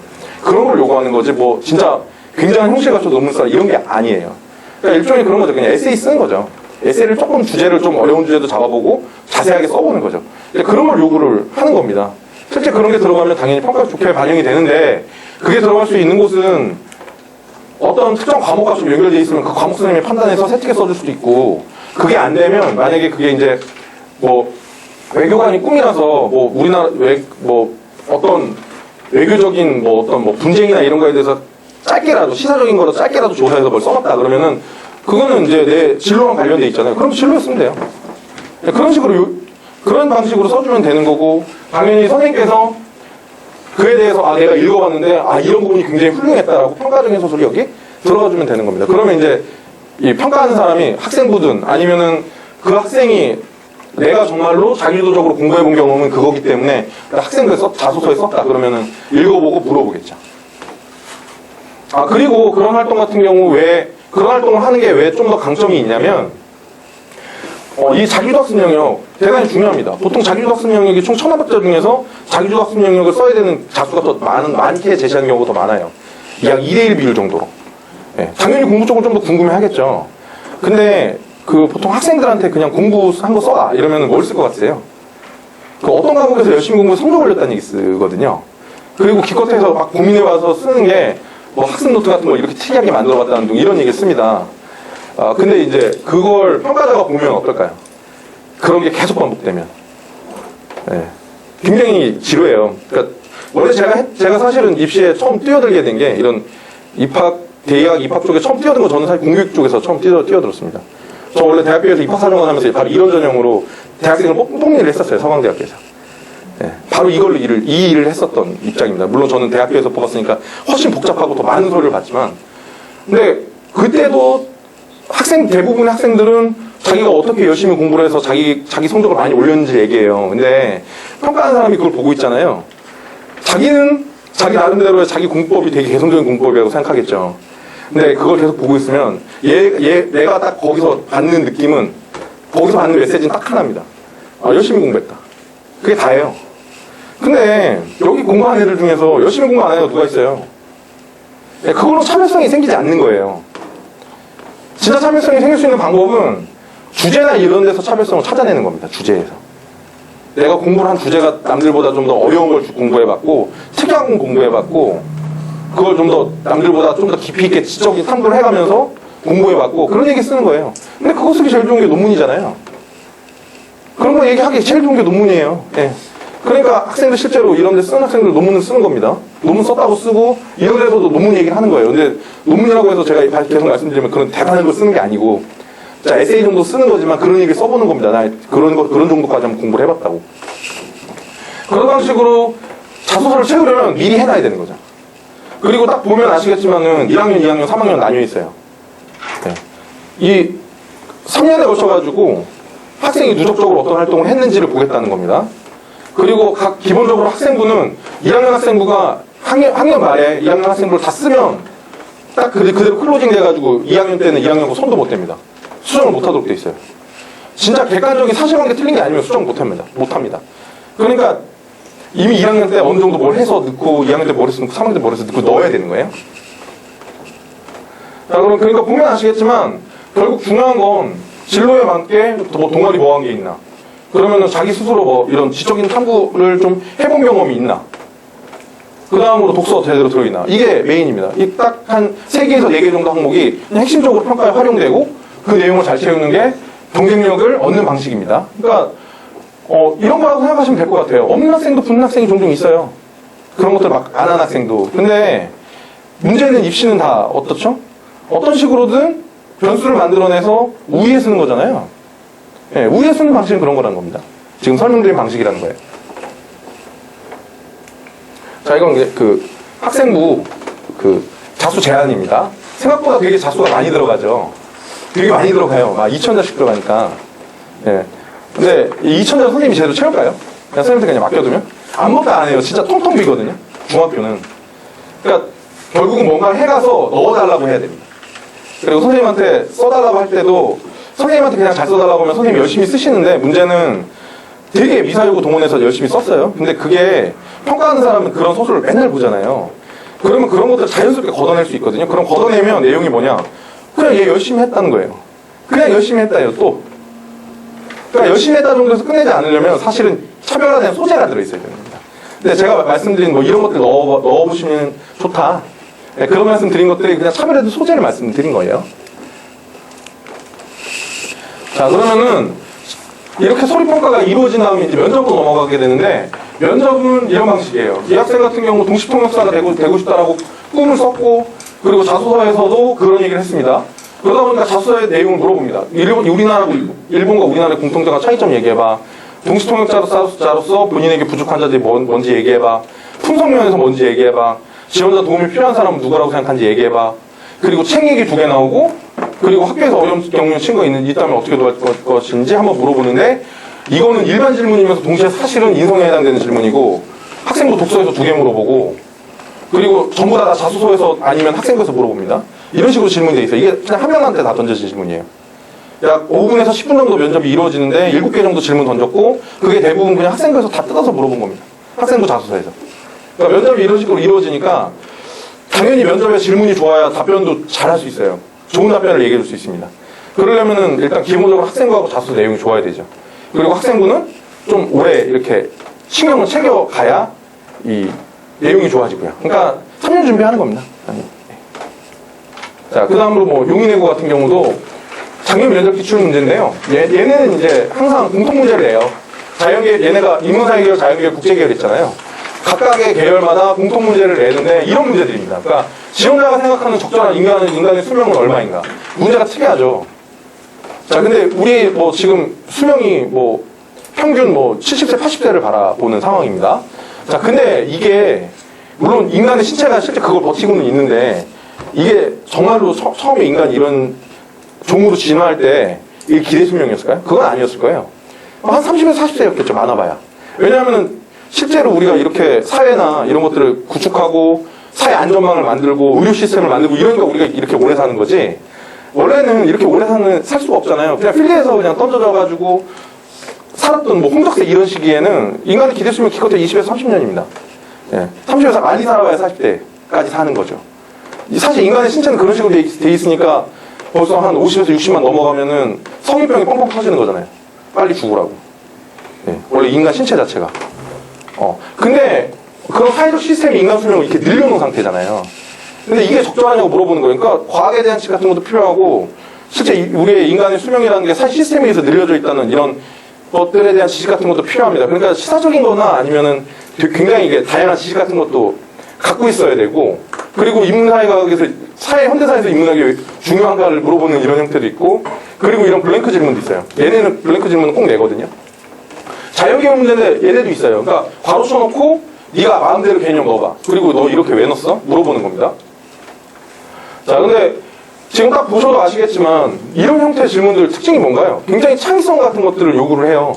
그런 걸 요구하는 거지 뭐 진짜 굉장한 형식을 갖춰서 논문 써라 이런 게 아니에요. 그러니까 일종의 그런 거죠. 그냥 에세이 쓰는 거죠. 에세이를 조금 주제를 좀 어려운 주제도 잡아보고 자세하게 써보는 거죠. 그런 걸 요구를 하는 겁니다. 실제 그런 게 들어가면 당연히 평가가 좋게 반영이 되는데 그게 들어갈 수 있는 곳은 어떤 특정 과목과 좀 연결되어 있으면 그 과목 선생님이 판단해서 세특에 써줄 수도 있고 그게 안 되면 만약에 그게 이제 뭐 외교관이 꿈이라서 뭐 우리나라 어떤 외교적인 어떤 분쟁이나 이런 거에 대해서 짧게라도 시사적인 거로 짧게라도 조사해서 뭘 써봤다 그러면은 그거는 이제 내 진로랑 관련돼 있잖아요. 그럼 진로에 쓰면 돼요. 그런 방식으로 써주면 되는 거고 당연히 선생님께서 그에 대해서 내가 읽어봤는데 이런 부분이 굉장히 훌륭했다라고 평가적인 소설이 여기 들어가주면 되는 겁니다. 그러면 이제 이 평가하는 사람이 학생부든 아니면은 그 학생이 내가 정말로 자기주도적으로 공부해본 경험은 그거기 때문에 학생부에 자소서에 썼다 그러면은 읽어보고 물어보겠죠. 그리고 그런 활동 같은 경우 그런 활동을 하는 게 왜 좀 더 강점이 있냐면, 이 자기주도학습 영역 대단히 중요합니다. 보통 자기주도학습 영역이 총 1,500자 중에서 자기주도학습 영역을 써야 되는 자수가 더 많게 제시하는 경우가 더 많아요. 약 2대1 비율 정도로. 예, 당연히 공부 쪽은 좀 더 궁금해 하겠죠. 근데 보통 학생들한테 그냥 공부한 거 써라 이러면 뭘 쓸 것 같으세요? 어떤 과목에서 열심히 공부해서 성적 올렸다는 얘기 쓰거든요. 그리고 기껏해서 막 고민해봐서 쓰는 게 뭐 학습 노트 같은 걸 이렇게 특이하게 만들어봤다는 등 이런 얘기 씁니다. 근데 이제 그걸 평가자가 보면 어떨까요? 그런 게 계속 반복되면. 네. 굉장히 지루해요. 그러니까 원래 제가 사실은 입시에 처음 뛰어들게 된 게 이런 대학 입학 쪽에 처음 뛰어든 거 저는 사실 공교육 쪽에서 처음 뛰어들었습니다. 저 원래 대학교에서 입학사정관 하면서 바로 이런 전형으로 대학생을 뽑는 일을 했었어요. 서강대학교에서. 네, 바로 이 일을 했었던 입장입니다. 물론 저는 대학교에서 뽑았으니까 훨씬 복잡하고 더 많은 소리를 받지만, 근데 그때도 대부분의 학생들은 자기가 어떻게 열심히 공부를 해서 자기 성적을 많이 올렸는지 얘기해요. 근데 평가하는 사람이 그걸 보고 있잖아요. 자기는 자기 나름대로의 자기 공부법이 되게 개성적인 공부법이라고 생각하겠죠. 근데 그걸 계속 보고 있으면 내가 딱 거기서 받는 느낌은, 거기서 받는 메시지는 딱 하나입니다. 열심히 공부했다. 그게 다예요. 근데 여기 공부하는 애들 중에서 열심히 공부 안 하는 애가 누가 있어요? 그걸로 참여성이 생기지 않는 거예요. 진짜 참여성이 생길 수 있는 방법은 주제나 이런 데서 차별성을 찾아내는 겁니다. 주제에서. 내가 공부를 한 주제가 남들보다 좀 더 어려운 걸 공부해봤고, 특이한 건 공부해봤고, 그걸 좀 더 남들보다 좀 더 깊이 있게 지적인 탐구를 해가면서 공부해봤고, 그런 얘기 쓰는 거예요. 근데 그거 쓰기 제일 좋은 게 논문이잖아요. 그런 거 얘기하기 제일 좋은 게 논문이에요. 예. 그러니까 학생들 실제로 이런 데 쓰는 학생들 논문을 쓰는 겁니다. 논문 썼다고 쓰고 이런 데서도 논문 얘기를 하는 거예요. 근데 논문이라고 해서 제가 계속 말씀드리면 그런 대단한 걸 쓰는 게 아니고, 자, 에세이 정도 쓰는 거지만 그런 얘기를 써보는 겁니다. 나 그런 정도까지 한번 공부를 해봤다고. 그런 방식으로 자소서를 채우려면 미리 해놔야 되는 거죠. 그리고 딱 보면 아시겠지만은 1학년, 2학년, 3학년 나뉘어 있어요. 네. 이 3년에 걸쳐가지고 학생이 누적적으로 어떤 활동을 했는지를 보겠다는 겁니다. 그리고 기본적으로 학생부는 1학년 학생부가 학년 말에 2학년 학생부를 다 쓰면 딱 그대로 클로징 돼가지고 2학년 때는 2학년 거 손도 못 댑니다. 수정을 못 하도록 돼 있어요. 진짜 객관적인 사실관계 틀린 게 아니면 수정 못 합니다. 그러니까 이미 2학년 때 어느 정도 뭘 해서 넣고 2학년 때 뭘 해서 넣고 3학년 때 뭘 해서 넣고 넣어야 되는 거예요. 자, 그러니까 보면 아시겠지만 결국 중요한 건 진로에 맞게 뭐 동아리 뭐 한 게 있나, 그러면은 자기 스스로 뭐 이런 지적인 탐구를 좀 해본 경험이 있나, 그 다음으로 독서 제대로 들어있나, 이게 메인입니다. 이 딱 한 3개에서 4개 정도 항목이 그냥 핵심적으로 평가에 활용되고 그 내용을 잘 채우는 게 경쟁력을 얻는 방식입니다. 그러니까 이런 거라고 생각하시면 될 것 같아요. 없는 학생도 붙는 학생이 종종 있어요. 그런 것들 막 안 한 학생도. 근데 문제는 입시는 다 어떻죠? 어떤 식으로든 변수를 만들어내서 우위에 쓰는 거잖아요. 네, 우위에 쓰는 방식은 그런 거라는 겁니다. 지금 설명드린 방식이라는 거예요. 자, 이건 이제 학생부 자수 제한입니다. 생각보다 되게 자수가 많이 들어가죠. 되게 많이 들어가요. 막 2,000자씩 들어가니까. 네. 근데 이 2,000자 선생님이 제대로 채울까요? 그냥 선생님한테 그냥 맡겨두면? 아무것도 안 해요. 진짜 텅텅 비거든요. 중학교는. 그러니까 결국은 뭔가를 해가서 넣어달라고 해야 됩니다. 그리고 선생님한테 써달라고 할 때도 선생님한테 그냥 잘 써달라고 하면 선생님이 열심히 쓰시는데, 문제는 되게 미사여구 동원해서 열심히 썼어요. 근데 그게 평가하는 사람은 그런 소설을 맨날 보잖아요. 그러면 그런 것들을 자연스럽게 걷어낼 수 있거든요. 그럼 걷어내면 내용이 뭐냐? 그냥 얘 열심히 했다는 거예요. 그냥 열심히 했다예요, 또. 그러니까 열심히 했다 정도에서 끝내지 않으려면 사실은 차별화된 소재가 들어있어야 됩니다. 근데 제가 말씀드린 뭐 이런 것들 넣어보시면 좋다. 네, 그런 말씀 드린 것들이 그냥 차별화된 소재를 말씀드린 거예요. 자, 그러면은 이렇게 소리평가가 이루어진 다음에 이제 면접으로 넘어가게 되는데, 면접은 이런 방식이에요. 이 학생 같은 경우 동시통역사가 되고 싶다라고 꿈을 썼고, 그리고 자소서에서도 그런 얘기를 했습니다. 그러다 보니까 자소서의 내용을 물어봅니다. 일본과 우리나라의 공통점과 차이점 얘기해봐. 동시통역자로서 본인에게 부족한 자들이 뭔지 얘기해봐. 품성면에서 뭔지 얘기해봐. 지원자 도움이 필요한 사람은 누구라고 생각하는지 얘기해봐. 그리고 책 얘기 2개 나오고, 그리고 학교에서 어려운 경우에 친구가 있다면 어떻게 도와줄 것인지 한번 물어보는데, 이거는 일반 질문이면서 동시에 사실은 인성에 해당되는 질문이고, 학생부 독서에서 2개 물어보고, 그리고 전부 다 자소서에서 아니면 학생부에서 물어봅니다. 이런 식으로 질문이 돼 있어요. 이게 그냥 한 명한테 다 던져진 질문이에요. 약 5분에서 10분 정도 면접이 이루어지는데 7개 정도 질문 던졌고 그게 대부분 그냥 학생부에서 다 뜯어서 물어본 겁니다. 학생부 자소서에서. 그러니까 면접이 이런 식으로 이루어지니까 당연히 면접에 질문이 좋아야 답변도 잘할 수 있어요. 좋은 답변을 얘기해 줄 수 있습니다. 그러려면은 일단 기본적으로 학생부하고 자소서 내용이 좋아야 되죠. 그리고 학생부는 좀 오래 이렇게 신경을 챙겨가야 이 내용이 좋아지고요. 그러니까 3년 준비하는 겁니다. 자, 그 다음으로 뭐 용인외고 같은 경우도 작년 면접 기출 문제인데요. 얘네는 이제 항상 공통 문제를 내요. 자연계열, 얘네가 인문사회계열, 자연계열, 국제계열 있잖아요. 각각의 계열마다 공통 문제를 내는데 이런 문제들입니다. 그러니까 지원자가 생각하는 적절한 인간의 수명은 얼마인가? 문제가 특이하죠. 자, 근데 우리 뭐 지금 수명이 뭐 평균 뭐 70세, 80세를 바라보는 상황입니다. 자, 근데 이게 물론 인간의 신체가 실제 그걸 버티고는 있는데 이게 정말로 처음에 인간이 이런 종으로 진화할 때 이게 기대 수명이었을까요? 그건 아니었을 거예요. 한 30에서 40세였겠죠, 많아봐야. 왜냐하면 실제로 우리가 이렇게 사회나 이런 것들을 구축하고 사회 안전망을 만들고 의료 시스템을 만들고 이러니까 우리가 이렇게 오래 사는 거지. 원래는 이렇게 오래 살 수가 없잖아요. 그냥 필드에서 그냥 던져져가지고 살았던 뭐 홍적세 이런 시기에는 인간의 기대 수명 기껏해 20에서 30년입니다. 예, 30에서 많이 살아봐야 40대까지 사는 거죠. 사실 인간의 신체는 그런 식으로 돼 있으니까 벌써 한 50에서 60만 넘어가면은 성인병이 뻥뻥 터지는 거잖아요. 빨리 죽으라고. 예, 원래 인간 신체 자체가. 근데 그런 사회적 시스템이 인간 수명을 이렇게 늘려놓은 상태잖아요. 근데 이게 적절하냐고 물어보는 거예요. 그러니까 과학에 대한 지식 같은 것도 필요하고 실제 우리의 인간의 수명이라는 게 사회 시스템에 의해서 늘려져 있다는 이런 것들에 대한 지식 같은 것도 필요합니다. 그러니까 시사적인 거나 아니면은 굉장히 이게 다양한 지식 같은 것도 갖고 있어야 되고 그리고 인문사회과학에서 현대사회에서 인문학의 중요한가를 물어보는 이런 형태도 있고 그리고 이런 블랭크 질문도 있어요. 얘네는 블랭크 질문은 꼭 내거든요. 자연계열 문제인데 얘네도 있어요. 그러니까 괄호 쳐놓고 네가 마음대로 개념 넣어봐. 그리고 너 이렇게 왜 넣었어? 물어보는 겁니다. 자, 근데 지금 딱 보셔도 아시겠지만 이런 형태의 질문들 특징이 뭔가요? 굉장히 창의성 같은 것들을 요구를 해요.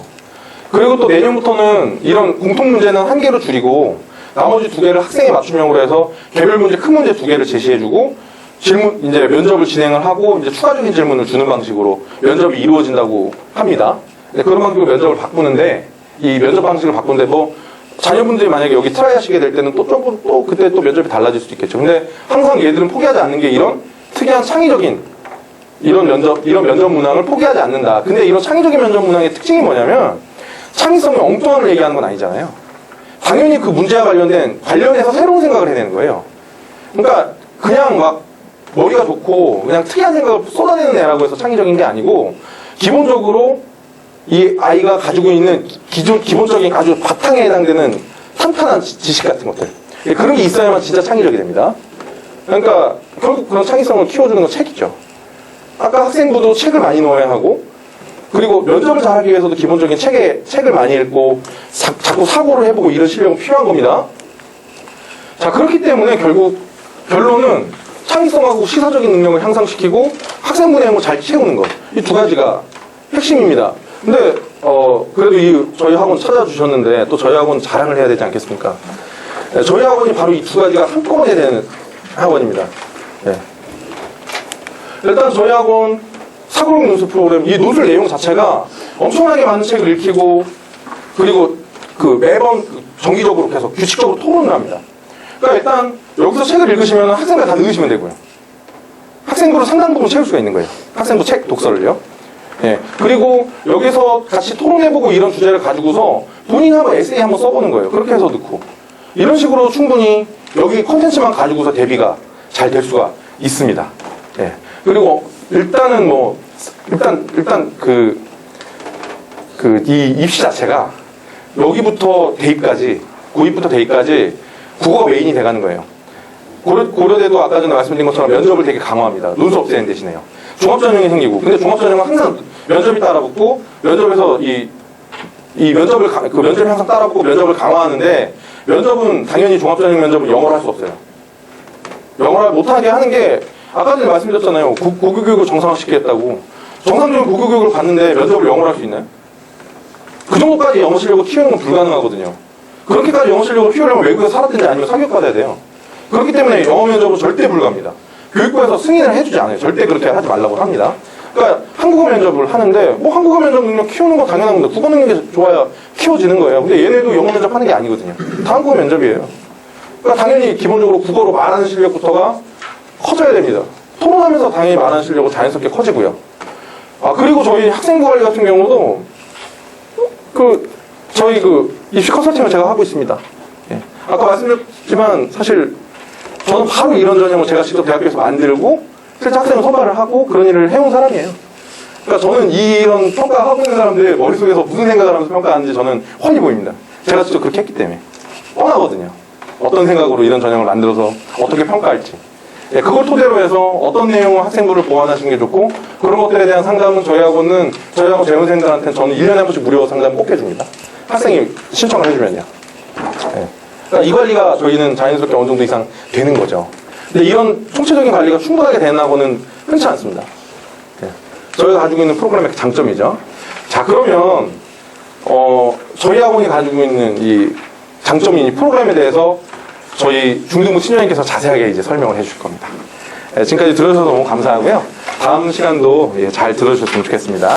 그리고 또 내년부터는 이런 공통 문제는 한 개로 줄이고 나머지 두 개를 학생의 맞춤형으로 해서 개별 문제, 큰 문제 두 개를 제시해주고 이제 면접을 진행을 하고 이제 추가적인 질문을 주는 방식으로 면접이 이루어진다고 합니다. 그런 방식으로 면접을 바꾸는데 이 면접 방식을 바꾸는데 뭐 자녀분들이 만약에 여기 트라이 하시게 될 때는 또 그때 또 면접이 달라질 수도 있겠죠. 근데 항상 얘들은 포기하지 않는 게 이런 특이한 창의적인 이런 면접 문항을 포기하지 않는다. 근데 이런 창의적인 면접 문항의 특징이 뭐냐면 창의성이 엉뚱한 걸 얘기하는 건 아니잖아요. 당연히 그 문제와 관련해서 새로운 생각을 해야 되는 거예요. 그러니까 그냥 막 머리가 좋고 그냥 특이한 생각을 쏟아내는 애라고 해서 창의적인 게 아니고 기본적으로 이 아이가 가지고 있는 기본적인 아주 바탕에 해당되는 탄탄한 지식 같은 것들 그런 게 있어야만 진짜 창의적이 됩니다. 그러니까 결국 그런 창의성을 키워주는 건 책이죠. 아까 학생부도 책을 많이 넣어야 하고 그리고 면접을 잘하기 위해서도 기본적인 책을 많이 읽고 자꾸 사고를 해보고 이런 실력은 필요한 겁니다. 자, 그렇기 때문에 결국 결론은 창의성하고 시사적인 능력을 향상시키고 학생부 내용을 잘 채우는 것. 이 두 가지가 핵심입니다. 근데 그래도 저희 학원 찾아주셨는데 또 저희 학원 자랑을 해야 되지 않겠습니까? 네, 저희 학원이 바로 이 두 가지가 한꺼번에 되는 학원입니다. 네. 일단 저희 학원 사고력 논술 프로그램 이 논술 내용 자체가 엄청나게 많은 책을 읽히고 그리고 매번 정기적으로 계속 규칙적으로 토론을 합니다. 그러니까 일단 여기서 책을 읽으시면 학생들 다 읽으시면 되고요. 학생부로 상당 부분 채울 수가 있는 거예요. 학생부 책 독서를요. 예. 그리고 여기서 같이 토론해보고 이런 주제를 가지고서 본인이 한번 에세이 한번 써보는 거예요. 그렇게 해서 넣고 이런 식으로 충분히 여기 컨텐츠만 가지고서 대비가 잘 될 수가 있습니다. 예. 그리고 일단은 이 입시 자체가 여기부터 대입까지 고입부터 대입까지 국어가 메인이 돼가는 거예요. 고려대도 아까 전에 말씀드린 것처럼 면접을 되게 강화합니다. 논술 없애는 대신에요. 종합전형이 생기고 근데 종합전형은 항상 면접이 따라붙고 면접에서 면접이 항상 따라붙고 면접을 강화하는데 면접은 당연히 종합전형 면접은 영어를 할 수 없어요. 영어를 못하게 하는 게 아까 전에 말씀드렸잖아요. 고교교육을 정상화시키겠다고. 정상적인 고교교육을 받는데 면접을 영어로 할 수 있나요? 그 정도까지 영어 실력을 키우는 건 불가능하거든요. 그렇게까지 영어 실력을 키우려면 외국에 살았든지 아니면 사교육받아야 돼요. 그렇기 때문에 영어 면접은 절대 불가합니다. 교육부에서 승인을 해주지 않아요. 절대 그렇게 하지 말라고 합니다. 그러니까 한국어 면접을 하는데 뭐 한국어 면접 능력 키우는 거 당연한 건데 국어 능력이 좋아야 키워지는 거예요. 근데 얘네도 영어 면접 하는 게 아니거든요. 다 한국어 면접이에요. 그러니까 당연히 기본적으로 국어로 말하는 실력부터가 커져야 됩니다. 토론하면서 당연히 말하는 실력은 자연스럽게 커지고요. 그리고 저희 학생부 관리 같은 경우도 저희 입시 컨설팅을 제가 하고 있습니다. 예. 아까 말씀드렸지만 사실 저는 바로 이런 전형을 제가 직접 대학교에서 만들고 실제 학생을 선발을 하고 그런 일을 해온 사람이에요. 그러니까 저는 이런 평가하고 있는 사람들 머릿속에서 무슨 생각을 하면서 평가하는지 저는 훤히 보입니다. 제가 직접 그렇게 했기 때문에 뻔하거든요. 어떤 생각으로 이런 전형을 만들어서 어떻게 평가할지. 예, 그걸 토대로 해서 어떤 내용을 학생부를 보완하시는 게 좋고 그런 것들에 대한 상담은 저희하고 재원생들한테는 저는 1년에 한 번씩 무료 상담 꼭 해줍니다. 학생이 신청을 해주면요. 예. 그러니까 이 관리가 저희는 자연스럽게 어느 정도 이상 되는 거죠. 근데 이런 총체적인 관리가 충분하게 되나고는 흔치 않습니다. 예. 저희가 가지고 있는 프로그램의 장점이죠. 자, 그러면 저희 학원이 가지고 있는 이 장점인 이 프로그램에 대해서 저희 중등부 친구님께서 자세하게 이제 설명을 해주실 겁니다. 예, 지금까지 들어주셔서 너무 감사하고요. 다음 시간도 잘 들어주셨으면 좋겠습니다.